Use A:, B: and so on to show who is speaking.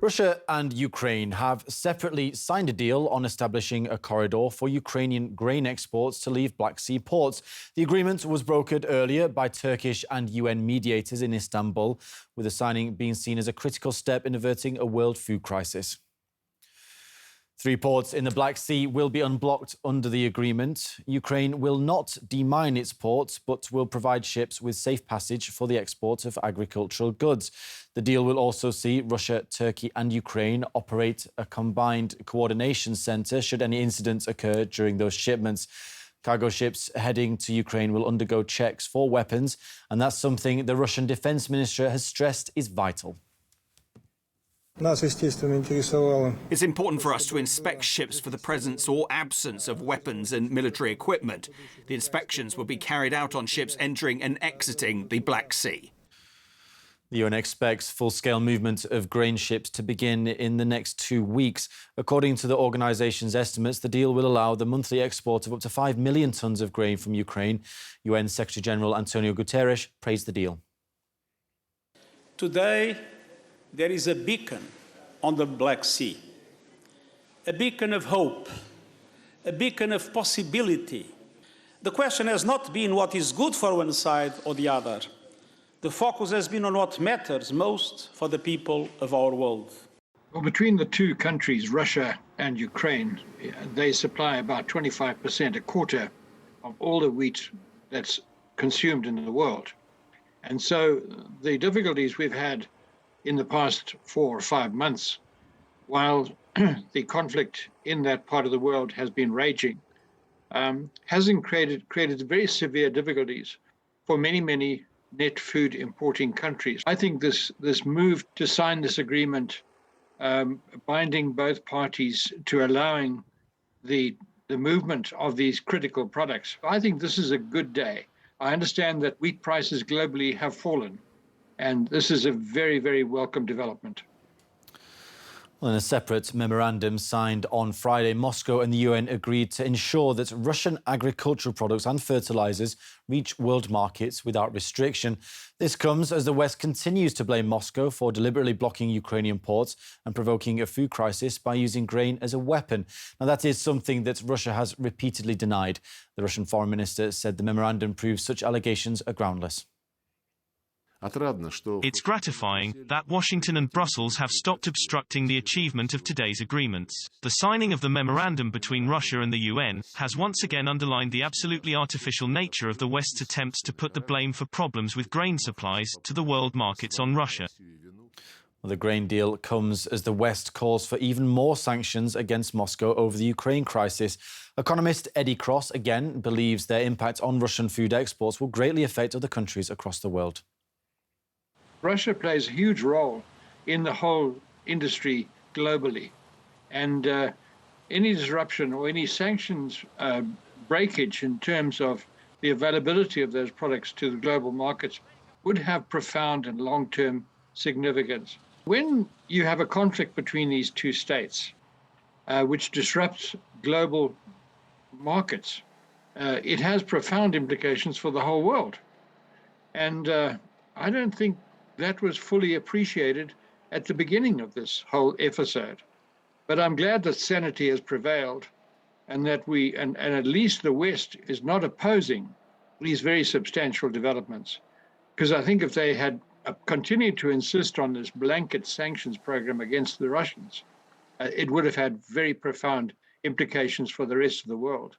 A: Russia and Ukraine have separately signed a deal on establishing a corridor for Ukrainian grain exports to leave Black Sea ports. The agreement was brokered earlier by Turkish and UN mediators in Istanbul, with the signing being seen as a critical step in averting a world food crisis. 3 ports in the Black Sea will be unblocked under the agreement. Ukraine will not demine its ports, but will provide ships with safe passage for the export of agricultural goods. The deal will also see Russia, Turkey and Ukraine operate a combined coordination centre should any incidents occur during those shipments. Cargo ships heading to Ukraine will undergo checks for weapons, and that's something the Russian Defence Minister has stressed is vital.
B: It's important for us to inspect ships for the presence or absence of weapons and military equipment. The inspections will be carried out on ships entering and exiting the Black Sea.
A: The UN expects full-scale movement of grain ships to begin in the next 2 weeks. According to the organisation's estimates, the deal will allow the monthly export of up to 5 million tonnes of grain from Ukraine. UN Secretary-General Antonio Guterres praised the deal.
C: Today, there is a beacon on the Black Sea, a beacon of hope, a beacon of possibility. The question has not been what is good for one side or the other. The focus has been on what matters most for the people of our world.
D: Well, between the two countries, Russia and Ukraine, they supply about 25%, a quarter of all the wheat that's consumed in the world. And so the difficulties we've had in the past 4 or 5 months, while the conflict in that part of the world has been raging, has created very severe difficulties for many net food importing countries. I think this move to sign this agreement, binding both parties to allowing the movement of these critical products, I think this is a good day. I understand that wheat prices globally have fallen, and this is a very welcome development.
A: Well, in a separate memorandum signed on Friday, Moscow and the UN agreed to ensure that Russian agricultural products and fertilizers reach world markets without restriction. This comes as the West continues to blame Moscow for deliberately blocking Ukrainian ports and provoking a food crisis by using grain as a weapon. Now, that is something that Russia has repeatedly denied. The Russian foreign minister said the memorandum proves such allegations are groundless.
E: It's gratifying that Washington and Brussels have stopped obstructing the achievement of today's agreements. The signing of the memorandum between Russia and the UN has once again underlined the absolutely artificial nature of the West's attempts to put the blame for problems with grain supplies to the world markets on Russia.
A: Well, the grain deal comes as the West calls for even more sanctions against Moscow over the Ukraine crisis. Economist Eddie Cross again believes their impact on Russian food exports will greatly affect other countries across the world.
D: Russia plays a huge role in the whole industry globally, and any disruption or any sanctions breakage in terms of the availability of those products to the global markets would have profound and long-term significance. When you have a conflict between these two states, which disrupts global markets, it has profound implications for the whole world. And I don't think that was fully appreciated at the beginning of this whole episode. But I'm glad that sanity has prevailed and that and at least the West is not opposing these very substantial developments. Because I think if they had continued to insist on this blanket sanctions program against the Russians, it would have had very profound implications for the rest of the world.